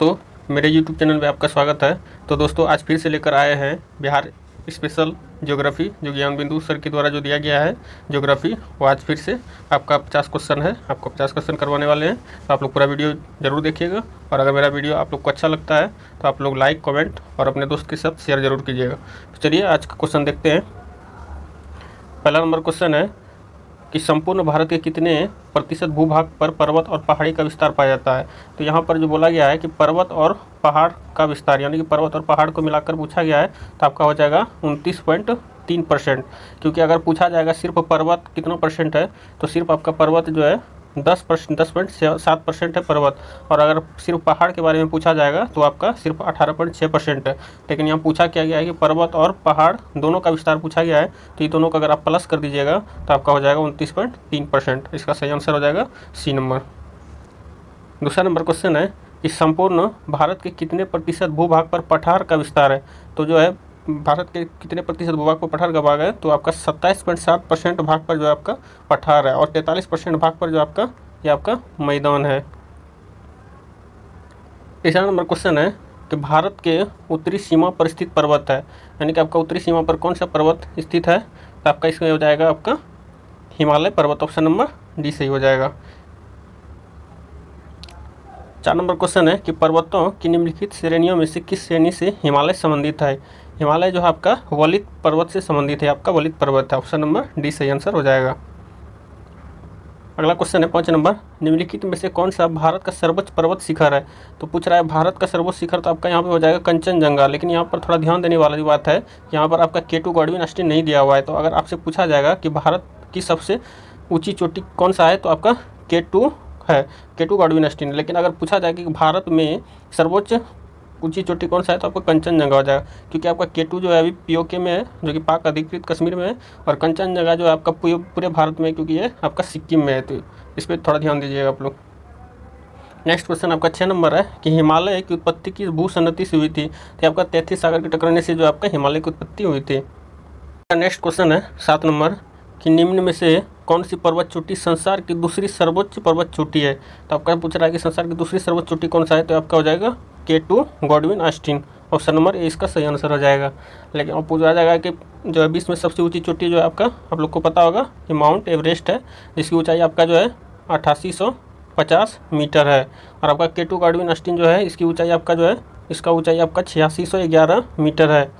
तो मेरे YouTube channel में आपका स्वागत है। तो दोस्तों आज फिर से लेकर आए हैं बिहार स्पेशल ज्योग्राफी जो ज्ञान बिंदु सर के द्वारा जो दिया गया है ज्योग्राफी, वो आज फिर से आपका 50 क्वेश्चन है। आपको 50 क्वेश्चन करवाने वाले हैं, तो आप लोग पूरा वीडियो ज़रूर देखिएगा। और अगर मेरा वीडियो आप लोग को अच्छा लगता है तो आप लोग लाइक, कमेंट और अपने दोस्त के साथ शेयर ज़रूर कीजिएगा। तो चलिए आज का क्वेश्चन देखते हैं। पहला नंबर क्वेश्चन है कि संपूर्ण भारत के कितने प्रतिशत भूभाग पर पर्वत और पहाड़ी का विस्तार पाया जाता है। तो यहाँ पर जो बोला गया है कि पर्वत और पहाड़ का विस्तार, यानी कि पर्वत और पहाड़ को मिलाकर पूछा गया है, तो आपका हो जाएगा 29.3%। क्योंकि अगर पूछा जाएगा सिर्फ पर्वत कितना परसेंट है, तो सिर्फ आपका पर्वत जो है 10.7% है पर्वत। और अगर सिर्फ पहाड़ के बारे में पूछा जाएगा तो आपका सिर्फ 18.6% है। लेकिन यहाँ पूछा क्या गया है कि पर्वत और पहाड़ दोनों का विस्तार पूछा गया है, तो ये दोनों का अगर आप प्लस कर दीजिएगा तो आपका हो जाएगा 29.3%। इसका सही आंसर हो जाएगा सी नंबर। दूसरा नंबर क्वेश्चन है कि संपूर्ण भारत के कितने प्रतिशत भूभाग पर पठार का विस्तार है। तो जो है भारत के कितने प्रतिशत भूभाग पर पठार का भाग है, तो आपका 27.7% भाग पर जो आपका पठार है और 43% भाग पर जो आपका ये आपका मैदान है। तीसरा नंबर क्वेश्चन है कि भारत के उत्तरी सीमा पर स्थित पर्वत है, यानी कि आपका उत्तरी सीमा पर कौन सा पर्वत स्थित है, तो आपका इसमें हो जाएगा आपका हिमालय पर्वत। ऑप्शन नंबर डी सही हो जाएगा। 4 नंबर क्वेश्चन है कि पर्वतों की निम्नलिखित श्रेणियों में से किस श्रेणी से हिमालय संबंधित है। हिमालय जो है आपका वलित पर्वत से संबंधित है, आपका वलित पर्वत है। ऑप्शन नंबर डी सही आंसर हो जाएगा। अगला क्वेश्चन है 5 नंबर, निम्नलिखित में से कौन सा भारत का सर्वोच्च पर्वत शिखर है। तो पूछ रहा है भारत का सर्वोच्च शिखर, तो आपका यहाँ पे हो जाएगा कंचनजंगा। लेकिन यहाँ पर थोड़ा ध्यान देने वाली बात है, यहाँ पर आपका K2 गॉडविन ऑस्टिन नहीं दिया हुआ है। तो अगर आपसे पूछा जाएगा कि भारत की सबसे ऊँची चोटी कौन सा है, तो आपका K2 है, K2 गॉडविन ऑस्टिन। लेकिन अगर पूछा जाए कि भारत में सर्वोच्च ऊंची चोटी कौन सा है, तो आपका कंचनजंगा हो जाएगा। क्योंकि आपका K2 जो है अभी POK में है, जो कि पाक अधिकृत कश्मीर में है, और कंचनजंगा जो है आपका पूरे भारत में है, क्योंकि ये आपका सिक्किम में है। तो इस पर थोड़ा ध्यान दीजिएगा आप लोग। नेक्स्ट क्वेश्चन आपका 6 नंबर है कि हिमालय की उत्पत्ति किस भूसन्नति से हुई थी। तो आपका 33 सागर के टकराने से जो आपका हिमालय की उत्पत्ति हुई थी। नेक्स्ट क्वेश्चन है 7 नंबर कि निम्न में से कौन सी पर्वत चोटी संसार की दूसरी सर्वोच्च पर्वत चोटी है। तो आपका पूछ रहा है कि संसार की दूसरी सर्वोच्च चोटी कौन सा है, तो आपका हो जाएगा K2 Godwin Austen. Option number A इसका सही आंसर हो जाएगा। लेकिन अब पूछा जाएगा कि जो है विश्व में सबसे ऊंची चोटी जो है आपका, आप लोग को पता होगा कि माउंट एवरेस्ट है, जिसकी ऊंचाई आपका जो है 8850 मीटर है। और आपका K2 गॉडविन ऑस्टिन जो है, इसकी ऊंचाई आपका जो है, इसका ऊंचाई आपका 8611 मीटर है।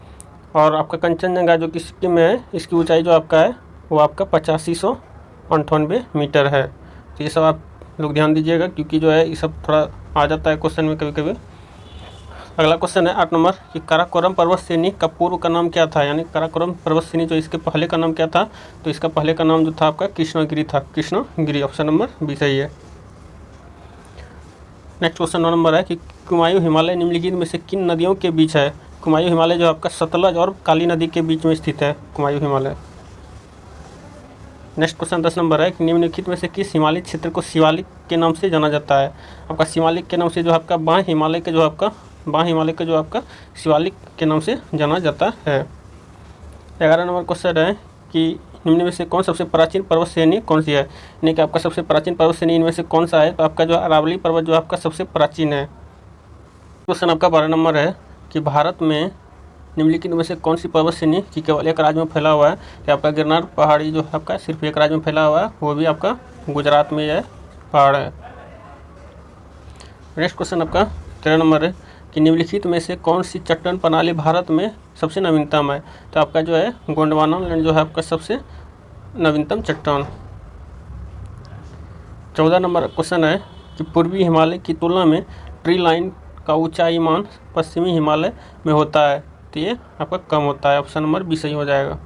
और आपका कंचनजंगा जो कि सिक्किम में है, इसकी ऊंचाई जो आपका है वो आपका 8598 मीटर है। तो ये सब आप लोग ध्यान दीजिएगा, क्योंकि जो है ये सब थोड़ा आ जाता है क्वेश्चन में कभी कभी। अगला क्वेश्चन है 8 नंबर कि काराकोरम पर्वत श्रेणी का पूर्व का नाम क्या था। यानी काराकोरम पर्वत श्रेणी जो इसके पहले का नाम क्या था, तो इसका पहले का नाम जो था आपका कृष्णगिरी था, कृष्णगिरी। ऑप्शन नंबर बी सही है। नेक्स्ट क्वेश्चन 9 नंबर है कि कुमायूं हिमालय निम्नलिखित में से किन नदियों के बीच है। कुमायूं हिमालय जो आपका सतलज और काली नदी के बीच में स्थित है, Kumaon Himalaya. Next question 10 number है कि निम्नलिखित में से किस हिमालय क्षेत्र को शिवालिक के नाम से जाना जाता है। आपका शिवालिक के नाम से जो आपका बाएं हिमालय के जो आपका शिवालिक के नाम से जाना जाता है। 11 नंबर क्वेश्चन है कि निम्न में से कौन सबसे प्राचीन पर्वत श्रेणी कौन सी है। यानी कि आपका सबसे प्राचीन पर्वत श्रेणी इनमें से कौन सा है, तो आपका जो अरावली पर्वत जो आपका सबसे प्राचीन है। क्वेश्चन आपका 12 नंबर है कि भारत में निम्नलिखित में से कौन सी पर्वत श्रेणी की केवल एक राज्य में फैला हुआ है। कि आपका गिरनार पहाड़ी जो आपका सिर्फ एक राज्य में फैला हुआ है, वो भी आपका गुजरात में यह पहाड़ है। नेक्स्ट क्वेश्चन आपका 13 नंबर है कि निम्नलिखित में से कौन सी चट्टान प्रणाली भारत में सबसे नवीनतम है। तो आपका जो है गोंडवाना लैंड जो है आपका सबसे नवीनतम चट्टान। 14 नंबर क्वेश्चन है कि पूर्वी हिमालय की तुलना में ट्री लाइन का ऊंचाई मान पश्चिमी हिमालय में होता है, तो ये आपका कम होता है। ऑप्शन नंबर बी सही हो जाएगा।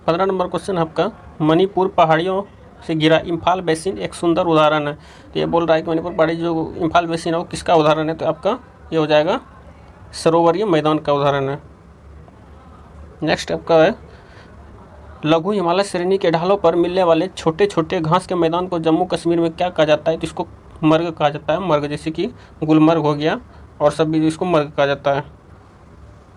15 नंबर क्वेश्चन आपका मणिपुर पहाड़ियों से घिरा इम्फाल बेसिन एक सुंदर उदाहरण है। तो ये बोल रहा है कि मणिपुर पहाड़ी जो इम्फाल बेसिन है वो किसका उदाहरण है, तो आपका ये हो जाएगा सरोवरीय मैदान का उदाहरण है। नेक्स्ट आपका है लघु हिमालय श्रेणी के ढालों पर मिलने वाले छोटे छोटे घास के मैदान को जम्मू कश्मीर में क्या कहा जाता है। तो इसको मर्ग कहा जाता है, मर्ग, जैसे कि गुलमर्ग हो गया और सब भी इसको मर्ग कहा जाता है।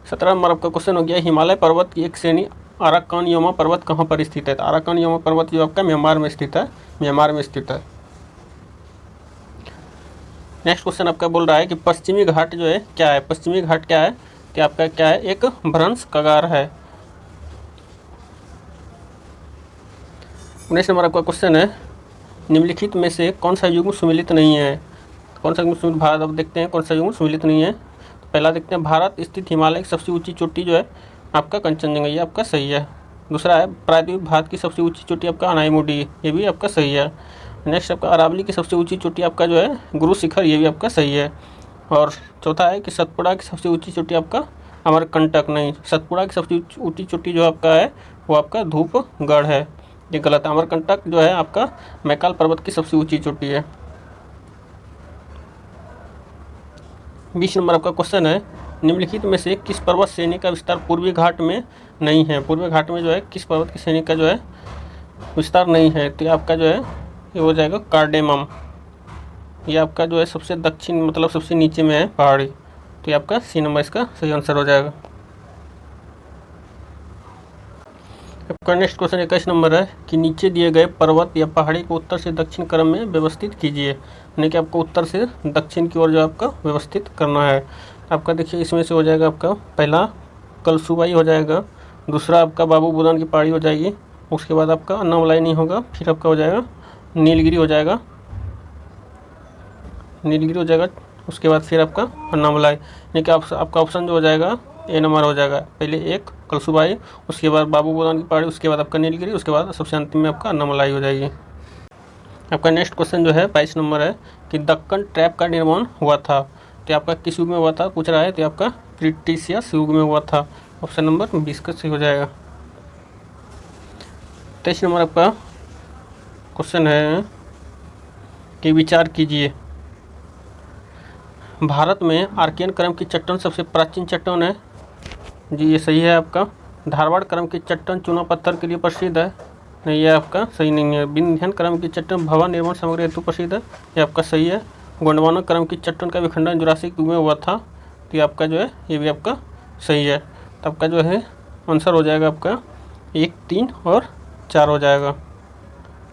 17 नंबर आपका क्वेश्चन हो गया हिमालय पर्वत की एक श्रेणी अराकानयोमा पर्वत कहाँ पर स्थित है। तो अराकानयोमा पर्वत जो आपका म्यांमार में स्थित है, म्यांमार में स्थित है। नेक्स्ट क्वेश्चन आपका बोल रहा है कि पश्चिमी घाट जो है क्या है। पश्चिमी घाट क्या है कि आपका क्या है, एक भ्रंश कगार है। नेक्स्ट नंबर आपका क्वेश्चन है निम्नलिखित में से कौन सा युग्म सुमेलित नहीं है। कौन सा युग्म सुमेलित, भारत, अब देखते हैं कौन सा युग्म सुमेलित नहीं है। तो पहला देखते हैं, भारत स्थित हिमालय की सबसे ऊंची चोटी जो है आपका कंचनजंगा, ये आपका सही है। दूसरा है प्रायद्वीप भारत की सबसे ऊंची चोटी आपका अनाईमुडी, ये भी आपका सही है। नेक्स्ट आपका अरावली की सबसे ऊंची चोटी आपका जो है गुरु शिखर, ये भी आपका सही है। और चौथा है कि सतपुड़ा की सबसे ऊंची चोटी आपका अमरकंटक, नहीं, सतपुड़ा की सबसे ऊंची चोटी जो आपका है वो आपका धूपगढ़ है, ये गलत है। अमरकंटक जो है आपका मैकाल पर्वत की सबसे ऊंची चोटी है। 20 नंबर आपका क्वेश्चन है निम्नलिखित में से किस पर्वत श्रेणी का विस्तार पूर्वी घाट में नहीं है। पूर्वी घाट में जो है किस पर्वत की श्रेणी का जो है विस्तार नहीं है। तो ये आपका जो है ये हो जाएगा कार्डेमम, ये आपका जो है सबसे दक्षिण मतलब सबसे नीचे में है पहाड़ी। तो ये आपका सी नंबर इसका सही आंसर हो जाएगा। आपका नेक्स्ट क्वेश्चन 21 नंबर है कि नीचे दिए गए पर्वत या पहाड़ी को उत्तर से दक्षिण क्रम में व्यवस्थित कीजिए, यानी कि आपको उत्तर से दक्षिण की ओर जो आपका व्यवस्थित करना है। आपका देखिए इसमें से हो जाएगा आपका पहला कलसुबाई हो जाएगा, दूसरा आपका बाबू बुदान की पहाड़ी हो जाएगी, उसके बाद आपका अन्नामलाई नहीं होगा, फिर आपका हो जाएगा नीलगिरी हो जाएगा, नीलगिरी हो जाएगा, उसके बाद फिर आपका अन्नामलाई, यानी कि आपका ऑप्शन जो हो जाएगा ए नंबर हो जाएगा। पहले एक कलसुबाई, उसके बाद बाबू बुदान की पहाड़ी, उसके बाद आपका नीलगिरी, उसके बाद सबसे अंतिम में आपका अन्नामलाई हो जाएगी। आपका नेक्स्ट क्वेश्चन जो है 22 नंबर है कि दक्कन ट्रैप का निर्माण हुआ था। तो आपका किस युग में हुआ था पूछ रहा है। तो आपका क्रिटिशियस युग में हुआ था, ऑप्शन नंबर 20 का सही हो जाएगा। 23 नंबर आपका क्वेश्चन है कि विचार कीजिए, भारत में आर्कियन क्रम की चट्टान सबसे प्राचीन चट्टान है। जी ये सही है आपका। धारवाड़ क्रम की चट्टान चूना पत्थर के लिए प्रसिद्ध है, नहीं ये आपका सही नहीं है। विंध्यन क्रम की चट्टान भवन निर्माण सामग्री हेतु प्रसिद्ध है, ये आपका सही है। गोंडवाना क्रम की चट्टान का विखंडन जुरासिक युग में हुआ था, तो ये आपका जो है ये भी आपका सही है। तो आपका जो है आंसर हो जाएगा आपका 1, 3 और 4 हो जाएगा,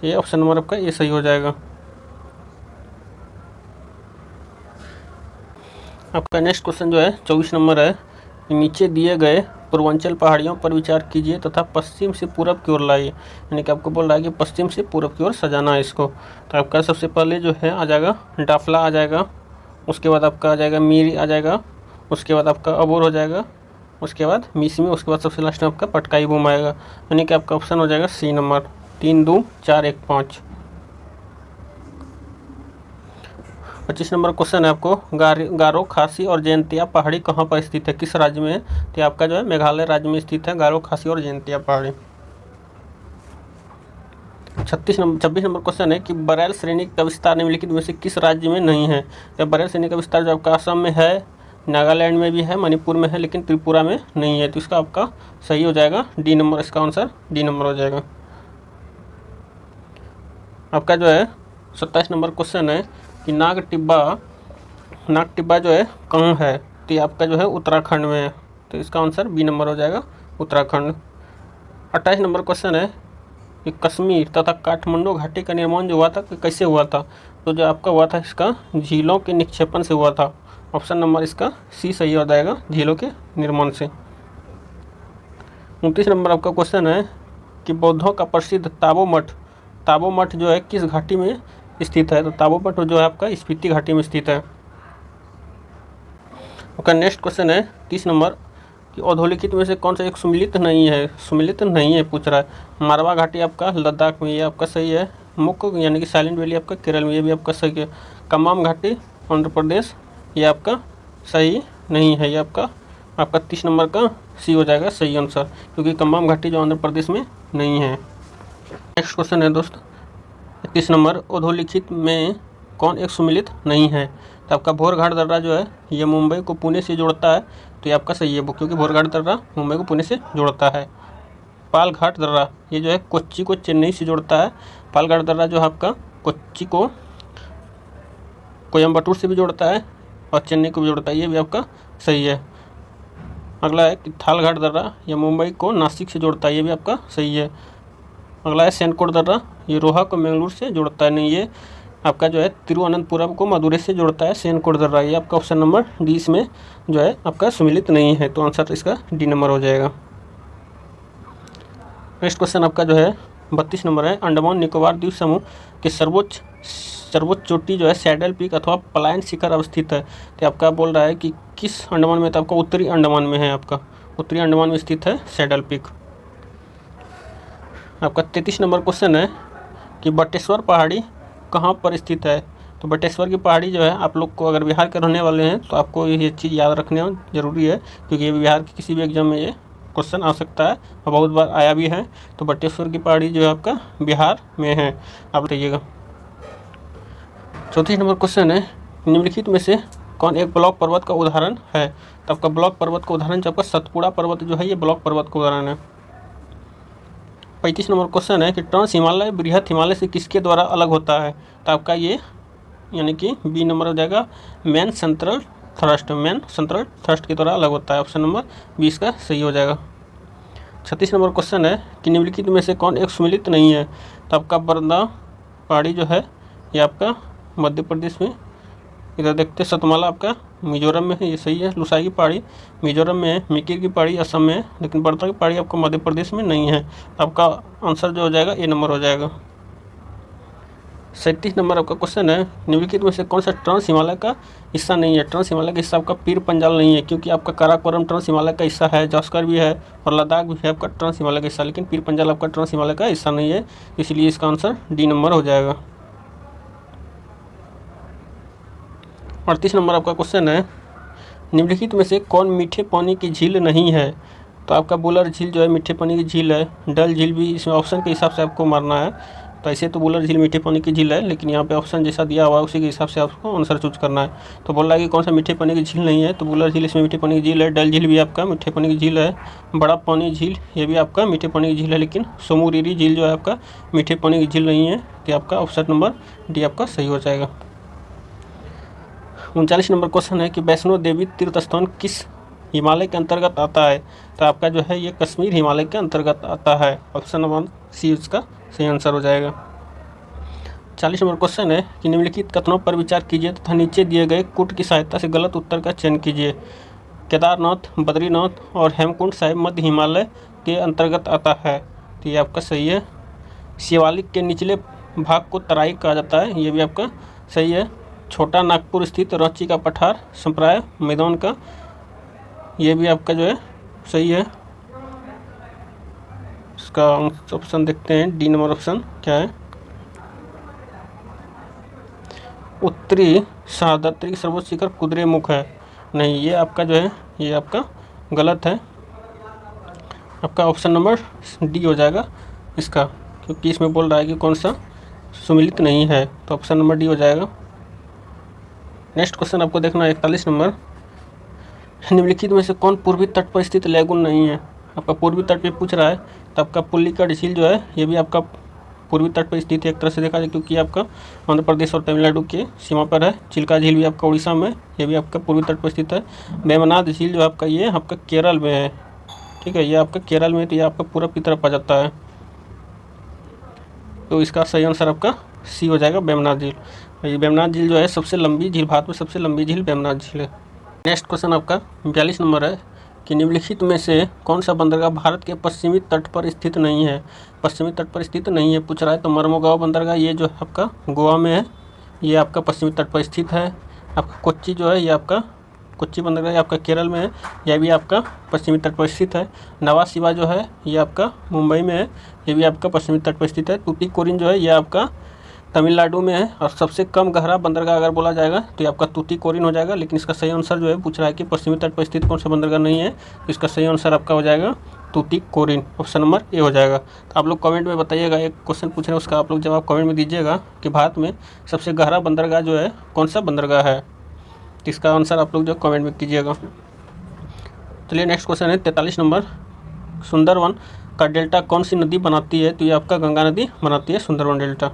ये ऑप्शन नंबर आपका ये सही हो जाएगा। आपका नेक्स्ट क्वेश्चन जो है 24 नंबर है, नीचे दिए गए पूर्वांचल पहाड़ियों पर विचार कीजिए तथा पश्चिम से पूरब की ओर लाइए, यानी कि आपको बोल रहा है कि पश्चिम से पूरब की ओर सजाना है इसको। तो आपका सबसे पहले जो है आ जाएगा डाफला आ जाएगा, उसके बाद आपका आ जाएगा मीरी आ जाएगा, उसके बाद आपका अबोर हो जाएगा, उसके बाद मिसमी, उसके बाद सबसे लास्ट में आपका पटकाई बूम आएगा, यानी कि आपका ऑप्शन हो जाएगा सी नंबर 3, 2, 4, 1, 5। 25 नंबर क्वेश्चन है आपको गारो, खासी और जयंतिया पहाड़ी कहाँ पर स्थित है, किस राज्य में है। तो आपका जो है मेघालय राज्य में स्थित है गारो, खासी और जयंतिया पहाड़ी। 26 नंबर क्वेश्चन है कि बरेल श्रेणी का विस्तार निम्नलिखित में से किस राज्य में नहीं है। तो बरेल श्रेणी का विस्तार जो आपका असम में है, नागालैंड में भी है, मणिपुर में है, लेकिन त्रिपुरा में नहीं है। तो इसका आपका सही हो जाएगा डी नंबर, इसका आंसर डी नंबर हो जाएगा। आपका जो है 27 नंबर क्वेश्चन है कि नाग टिब्बा जो है कहाँ है। तो ये आपका जो है उत्तराखंड में है, तो इसका आंसर बी नंबर हो जाएगा उत्तराखंड। 28 नंबर क्वेश्चन है कि कश्मीर तथा काठमांडू घाटी का निर्माण जो हुआ था कैसे हुआ था। तो जो आपका हुआ था इसका झीलों के निक्षेपण से हुआ था, ऑप्शन नंबर इसका सी सही हो जाएगा, झीलों के निर्माण से। 29 नंबर आपका क्वेश्चन है कि बौद्धों का प्रसिद्ध ताबो मठ जो है किस घाटी में स्थित है। तो ताबो मठ जो है आपका स्पीति घाटी में स्थित है। आपका नेक्स्ट क्वेश्चन है 30 नंबर कि अधोलिखित में से कौन सा एक सुमिलित नहीं है पूछ रहा है। मारवा घाटी आपका लद्दाख में, ये आपका सही है। मुक यानी कि साइलेंट वैली आपका केरल में, ये भी आपका सही है। कमाम घाटी आंध्र प्रदेश, ये आपका सही नहीं है, ये आपका 30 नंबर का सी हो जाएगा सही आंसर, क्योंकि कमाम घाटी जो आंध्र प्रदेश में नहीं है। नेक्स्ट क्वेश्चन है दोस्त 31 नंबर, अधोलिखित में कौन एक सुमिलित नहीं है। तो आपका भोरघाट दर्रा जो है ये मुंबई को पुणे से जोड़ता है, तो ये आपका सही है, क्योंकि भोरघाट दर्रा मुंबई को पुणे से जोड़ता है। पालघाट दर्रा ये जो है कोच्चि को चेन्नई से जोड़ता है। पालघाट दर्रा जो है आपका कोच्चि को कोयम्बटूर से भी जोड़ता है और चेन्नई को भी जोड़ता है, ये भी आपका सही है। अगला है कि थालघाट दर्रा ये मुंबई को नासिक से जोड़ता है, ये भी आपका सही है। अगला है सेनकोट दर्रा, ये रोहा को मंगलूर से जोड़ता है, नहीं ये आपका जो है तिरुवनंतपुरम को मदुरै से जोड़ता है सेन दर्रा। ये आपका ऑप्शन नंबर डी इसमें जो है आपका सम्मिलित नहीं है, तो आंसर इसका डी नंबर हो जाएगा। नेक्स्ट क्वेश्चन आपका जो है 32 नंबर है, अंडमान निकोबार द्वीप समूह के सर्वोच्च चोटी जो है सैडल पीक अथवा पलायन शिखर अवस्थित है। तो आपका बोल रहा है कि किस अंडमान में, तो आपका उत्तरी अंडमान में है, आपका उत्तरी अंडमान में स्थित है सैडल पीक। आपका 33 नंबर क्वेश्चन है कि बटेश्वर पहाड़ी कहाँ पर स्थित है। तो बटेश्वर की पहाड़ी जो है, आप लोग को अगर बिहार के रहने वाले हैं तो आपको ये चीज़ याद रखना जरूरी है, क्योंकि ये बिहार के किसी भी एग्जाम में ये क्वेश्चन आ सकता है और बहुत बार आया भी है। तो बटेश्वर की पहाड़ी जो है आपका बिहार में है, आप बताइएगा। 34 नंबर क्वेश्चन है, निम्नलिखित में से कौन एक ब्लॉक पर्वत का उदाहरण है। तो आपका ब्लॉक पर्वत का उदाहरण जो आपका सतपुड़ा पर्वत जो है, ये ब्लॉक पर्वत का उदाहरण है। 35 नंबर क्वेश्चन है कि ट्रांस हिमालय बृहत हिमालय से किसके द्वारा अलग होता है। तो आपका ये यानी कि बी नंबर हो जाएगा, मेन सेंट्रल थ्रस्ट के द्वारा अलग होता है। ऑप्शन नंबर 20 का सही हो जाएगा। 36 नंबर क्वेश्चन है कि निम्नलिखित में से कौन एक सम्मिलित नहीं है। तो आपका बरदा पहाड़ी जो है ये आपका मध्य प्रदेश में, इधर देखते सतमाला आपका मिजोरम में है, ये सही है। लुसाई की पहाड़ी मिजोरम में है, मिकिर की पहाड़ी असम में है, लेकिन बरदा की पहाड़ी आपका मध्य प्रदेश में नहीं है। आपका आंसर जो हो जाएगा ए नंबर हो जाएगा। 37 नंबर आपका क्वेश्चन है, निम्नलिखित में से कौन सा ट्रांस हिमालय का हिस्सा नहीं है। ट्रांस हिमालय का हिस्सा आपका पीर पंजाल नहीं है, क्योंकि आपका काराकोरम ट्रांस हिमालय का हिस्सा है, जास्कर भी है और लद्दाख भी है आपका ट्रांस हिमालय का हिस्सा, लेकिन पीर पंजाल आपका ट्रांस हिमालय का हिस्सा नहीं है, इसलिए इसका आंसर डी नंबर हो जाएगा। 38 नंबर आपका क्वेश्चन है, निम्नलिखित में से कौन मीठे पानी की झील नहीं है। तो आपका बुलर झील जो है मीठे पानी की झील है, डल झील भी इसमें ऑप्शन के हिसाब से आपको मारना है। तो ऐसे तो बुलर झील मीठे पानी की झील है, लेकिन यहाँ पे ऑप्शन जैसा दिया हुआ है उसी के हिसाब से आपको आंसर चूज करना है। तो बोल रहा है कि कौन सा मीठे पानी की झील नहीं है, तो बुलर झील इसमें मीठे पानी की झील है, डल झील भी आपका मीठे पानी की झील है, बड़ा पानी झील ये भी आपका मीठे पानी की झील है, लेकिन सोमुरीरी झील जो है आपका मीठे पानी की झील नहीं है। तो आपका ऑप्शन नंबर डी आपका सही हो जाएगा। 39 नंबर क्वेश्चन है कि वैष्णो देवी तीर्थ स्थान किस हिमालय के अंतर्गत आता है। तो आपका जो है ये कश्मीर हिमालय के अंतर्गत आता है। ऑप्शन नंबर सी इसका सही आंसर हो जाएगा। 40 नंबर क्वेश्चन है कि निम्नलिखित कथनों पर विचार कीजिए तथा नीचे दिए गए कूट की सहायता से गलत उत्तर का चयन कीजिए। केदारनाथ, बद्रीनाथ और हेमकुंड साहिब मध्य हिमालय के अंतर्गत आता है, तो ये आपका सही है। शिवालिक के निचले भाग को तराई कहा जाता है, ये भी आपका सही है। छोटा नागपुर स्थित रांची का पठार संप्राय मैदान का, ये भी आपका जो है सही है। इसका ऑप्शन देखते हैं, डी नंबर ऑप्शन क्या है। उत्तरी शहादत्री की सर्वोच्च शिखर कुद्रेमुख है, नहीं ये आपका जो है ये आपका गलत है। आपका ऑप्शन नंबर डी हो जाएगा इसका, क्योंकि इसमें बोल रहा है कि कौन सा सम्मिलित नहीं है, तो ऑप्शन नंबर डी हो जाएगा। नेक्स्ट क्वेश्चन आपको देखना है 41 नंबर, निम्नलिखित में से कौन पूर्वी तट पर स्थित लैगून नहीं है। आपका पूर्वी तट पे पूछ रहा है, तो आपका पुलिकट झील जो है ये भी आपका पूर्वी तट पर स्थित है एक तरह से देखा जाए, क्योंकि आपका आंध्र प्रदेश और तमिलनाडु के सीमा पर है। चिल्का झील भी आपका उड़ीसा में, ये भी आपका पूर्वी तट पर स्थित है। वेमनाथ झील जो आपका ये आपका केरल में है, ठीक है, ये आपका केरल में, तो ये आपका पूरब की तरफ आ जाता है, तो इसका सही आंसर आपका सी हो जाएगा, वेमनाथ झील। ये वेमनाथ झील जो है सबसे लंबी झील, भारत में सबसे लंबी झील वेमनाथ झील है। नेक्स्ट क्वेश्चन आपका 42 नंबर है कि निम्नलिखित में से कौन सा बंदरगाह भारत के पश्चिमी तट पर स्थित नहीं है। पश्चिमी तट पर स्थित नहीं है पूछ रहा है, तो मर्मुगांव बंदरगाह ये जो आपका गोवा में है, ये आपका पश्चिमी तट पर स्थित है। आपका कोच्चि जो है ये आपका कोच्चि बंदरगाह ये आपका केरल में है, यह भी आपका पश्चिमी तट पर स्थित है। नवा शिवा जो है ये आपका मुंबई में है, ये भी आपका पश्चिमी तट पर स्थित है। टूटीकोरिन जो है ये आपका तमिलनाडु में है। और सबसे कम गहरा बंदरगाह अगर बोला जाएगा तो ये आपका टूटीकोरिन हो जाएगा, लेकिन इसका सही आंसर जो है पूछ रहा है कि पश्चिमी तट पर स्थित कौन सा बंदरगाह नहीं है, तो इसका सही आंसर आपका हो जाएगा टूटीकोरिन, ऑप्शन नंबर ए हो जाएगा। तो आप लोग कमेंट में बताइएगा, एक क्वेश्चन पूछ रहे हैं उसका आप लोग जवाब कमेंट में दीजिएगा कि भारत में सबसे गहरा बंदरगाह जो है कौन सा बंदरगाह है, तो इसका आंसर आप लोग जो कमेंट में कीजिएगा। चलिए नेक्स्ट क्वेश्चन है 43 नंबर, सुंदरवन का डेल्टा कौन सी नदी बनाती है। तो ये आपका गंगा नदी बनाती है सुंदरवन डेल्टा।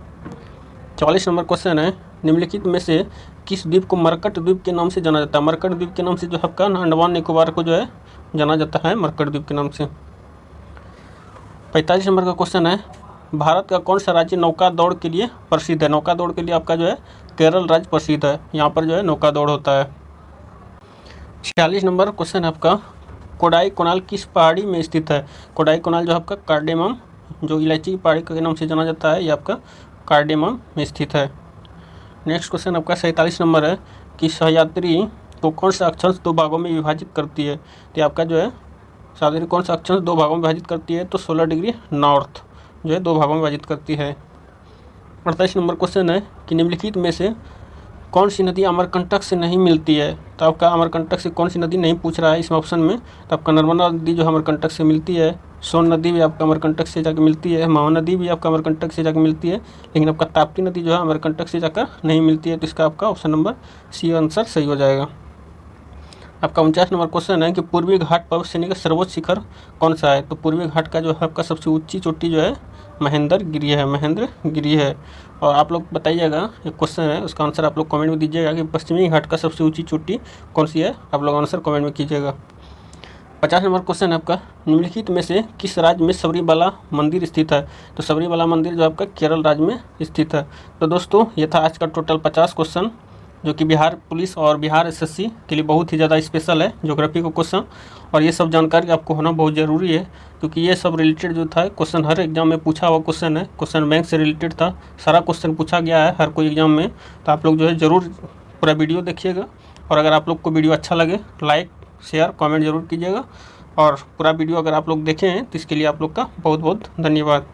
44 नंबर क्वेश्चन है, निम्नलिखित में से किस द्वीप को मरकट द्वीप के नाम से जाना जाता है। मरकट द्वीप के नाम से जो आपका अंडमान निकोबार को जो है जाना जाता है मरकट द्वीप के नाम से। 45 नंबर का क्वेश्चन है, भारत का कौन सा राज्य नौका दौड़ के लिए प्रसिद्ध है? नौका दौड़ के लिए आपका जो है केरल राज्य प्रसिद्ध है, यहाँ पर जो है नौका दौड़ होता है। 46 नंबर क्वेश्चन आपका, कोडाई कोनाल किस पहाड़ी में स्थित है? कोडाई कोनाल जो आपका कार्डेमम, जो इलायची की पहाड़ी के नाम से जाना जाता है, ये आपका कार्डेमम में स्थित है। नेक्स्ट क्वेश्चन आपका 47 नंबर है कि सह्याद्री को कौन सा अक्षांश दो भागों में विभाजित करती है? तो आपका जो है सह्याद्री कौन सा अक्षांश दो भागों में विभाजित करती है? तो 16 डिग्री नॉर्थ जो है दो भागों में विभाजित करती है। 48 नंबर क्वेश्चन है कि निम्नलिखित में से कौन सी नदी अमरकंटक से नहीं मिलती है? तो आपका अमरकंटक से कौन सी नदी नहीं पूछ रहा है इसमें ऑप्शन में। तो आपका नर्मदा नदी जो अमरकंटक से मिलती है, सोन नदी भी आपका अमरकंटक से जाकर मिलती है, महा नदी भी आपका अमरकंटक से जाकर मिलती है, लेकिन आपका ताप्ती नदी जो है अमरकंटक से जाकर नहीं मिलती है। तो इसका आपका ऑप्शन नंबर सी आंसर सही हो जाएगा। आपका 49 नंबर क्वेश्चन है कि पूर्वी घाट पर्वत श्रेणी का सर्वोच्च शिखर कौन सा है? तो पूर्वी घाट का जो है आपका सबसे ऊंची चोटी जो है महेंद्रगिरी है, महेंद्रगिरी है। और आप लोग बताइएगा, एक क्वेश्चन है उसका आंसर आप लोग कमेंट में दीजिएगा कि पश्चिमी घाट का सबसे ऊंची चोटी कौन सी है, आप लोग आंसर कमेंट में कीजिएगा। 50 नंबर क्वेश्चन है आपका, निम्नलिखित में से किस राज्य में सबरीमाला मंदिर स्थित है? तो सबरीमाला मंदिर जो आपका केरल राज्य में स्थित है। तो दोस्तों ये था आज का टोटल 50 क्वेश्चन, जो कि बिहार पुलिस और बिहार एसएससी के लिए बहुत ही ज़्यादा स्पेशल है ज्योग्राफी का क्वेश्चन। और ये सब जानकारी आपको होना बहुत ज़रूरी है, क्योंकि ये सब रिलेटेड जो था क्वेश्चन हर एग्जाम में पूछा हुआ क्वेश्चन है, क्वेश्चन बैंक से रिलेटेड था, सारा क्वेश्चन पूछा गया है हर कोई एग्जाम में। तो आप लोग जो है ज़रूर पूरा वीडियो देखिएगा, और अगर आप लोग को वीडियो अच्छा लगे लाइक शेयर कमेंट जरूर कीजिएगा। और पूरा वीडियो अगर आप लोग देखें हैं तो इसके लिए आप लोग का बहुत बहुत धन्यवाद।